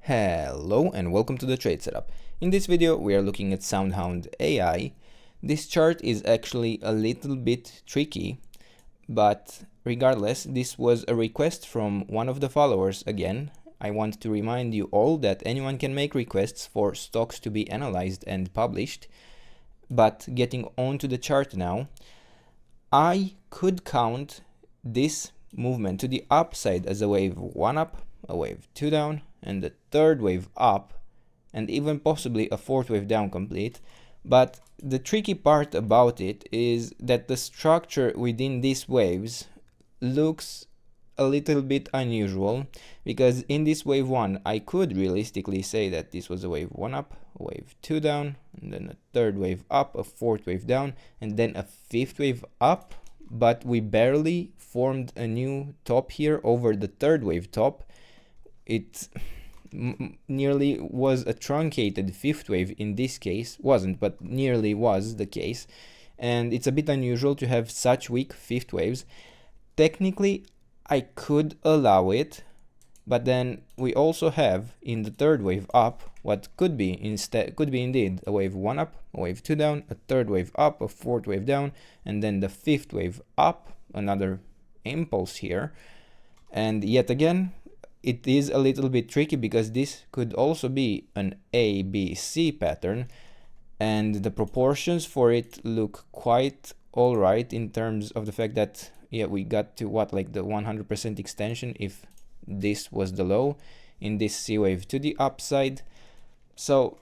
Hello and welcome to the trade setup. In this video we are looking at SoundHound AI. This chart is actually a little bit tricky, but regardless, this was a request from one of the followers again. I want to remind you all that anyone can make requests for stocks to be analyzed and published, but getting onto the chart now, I could count this movement to the upside as a wave 1 up, a wave 2 down, and the third wave up, and even possibly a fourth wave down complete. But the tricky part about it is that the structure within these waves looks a little bit unusual, because in this wave 1 I could realistically say that this was a wave 1 up, a wave 2 down, and then a third wave up, a fourth wave down, and then a fifth wave up, but we barely formed a new top here over the third wave top. It nearly was a truncated fifth wave in this case. Wasn't, but nearly was the case. And it's a bit unusual to have such weak fifth waves. Technically, I could allow it, but then we also have in the third wave up what could be indeed a wave 1 up, a wave 2 down, a third wave up, a fourth wave down, and then the fifth wave up, another impulse here. And yet again, it is a little bit tricky because this could also be an ABC pattern, and the proportions for it look quite alright in terms of the fact that, yeah, we got to what, like the 100% extension if this was the low in this C wave to the upside. So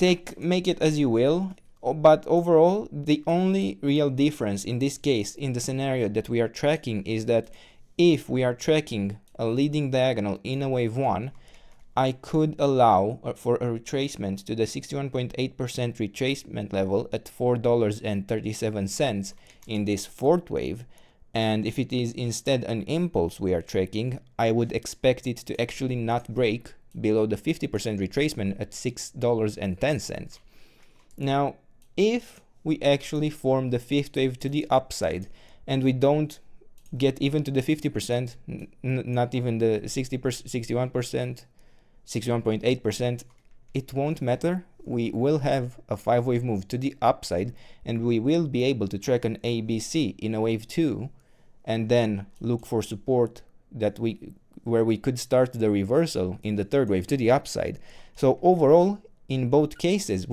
make it as you will, but overall the only real difference in this case, in the scenario that we are tracking, is that if we are tracking a leading diagonal in a wave 1, I could allow for a retracement to the 61.8% retracement level at $4.37 in this fourth wave. And if it is instead an impulse we are tracking, I would expect it to actually not break below the 50% retracement at $6.10. Now, if we actually form the fifth wave to the upside and we don't get even to the 50%, not even the 60%, 61%, 61.8%, it won't matter. We will have a 5-wave move to the upside, and we will be able to track an ABC in a wave 2, and then look for support where we could start the reversal in the third wave to the upside. So overall, in both cases,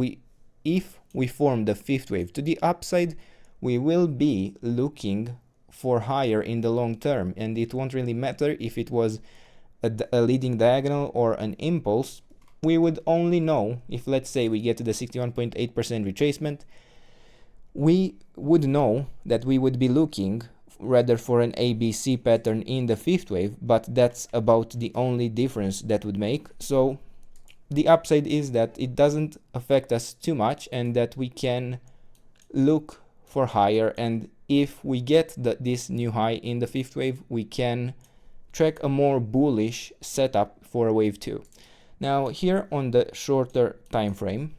if we form the fifth wave to the upside, we will be looking for higher in the long term, and it won't really matter if it was a leading diagonal or an impulse. We would only know if, let's say, we get to the 61.8% retracement, we would know that we would be looking rather for an ABC pattern in the fifth wave, but that's about the only difference that would make. So the upside is that it doesn't affect us too much, and that we can look for higher, and if we get this new high in the fifth wave, we can track a more bullish setup for a wave 2. Now here on the shorter time frame,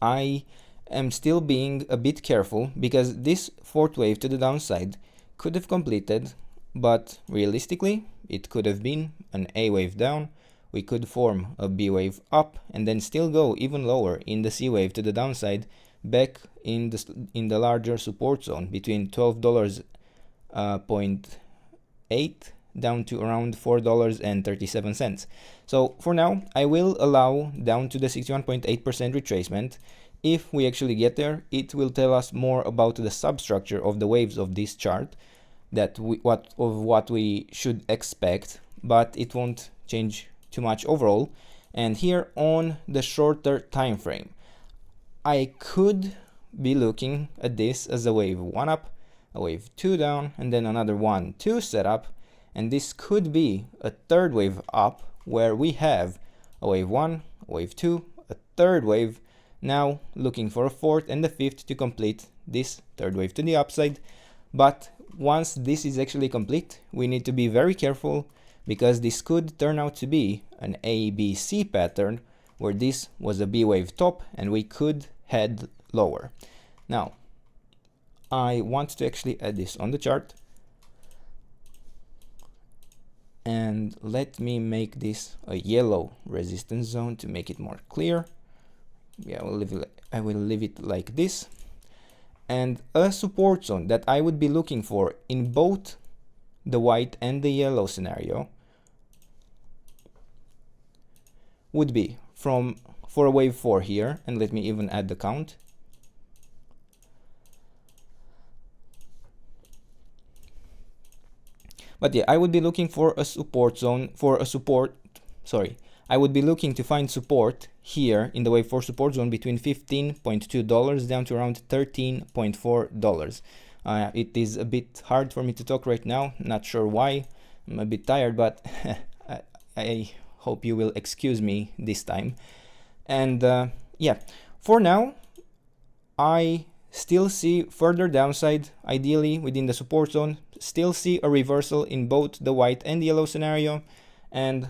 I am still being a bit careful because this fourth wave to the downside could have completed, but realistically it could have been an A wave down. We could form a B wave up and then still go even lower in the C wave to the downside, back in the larger support zone between $12.8 down to around $4.37. So for now, I will allow down to the 61.8% retracement. If we actually get there, it will tell us more about the substructure of the waves of this chart, what we should expect, but it won't change too much overall. And here on the shorter time frame, I could be looking at this as a wave 1 up, a wave 2 down, and then another 1-2 setup, and this could be a third wave up where we have a wave 1, a wave 2, a third wave, now looking for a fourth and a fifth to complete this third wave to the upside. But once this is actually complete, we need to be very careful, because this could turn out to be an ABC pattern where this was a B wave top and we could head lower. Now, I want to actually add this on the chart, And let me make this a yellow resistance zone to make it more clear. Yeah, I will leave it like this. And a support zone that I would be looking for in both the white and the yellow scenario would be for a wave 4 here, and let me even add the count. But yeah, I would be looking for a support zone, I would be looking to find support here in the wave 4 support zone between $15.2 down to around $13.4. It is a bit hard for me to talk right now, not sure why. I'm a bit tired, but I hope you will excuse me this time. And yeah, for now, I still see further downside, ideally within the support zone, still see a reversal in both the white and yellow scenario, and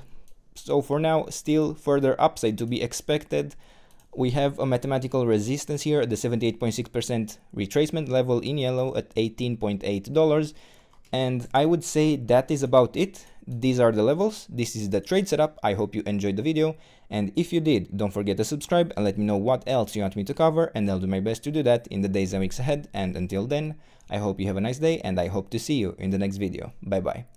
so for now, still further upside to be expected. We have a mathematical resistance here at the 78.6% retracement level in yellow at $18.8, and I would say that is about it. These are the levels. This is the trade setup. I hope you enjoyed the video, and if you did, don't forget to subscribe and let me know what else you want me to cover, and I'll do my best to do that in the days and weeks ahead. And until then, I hope you have a nice day, and I hope to see you in the next video. Bye bye.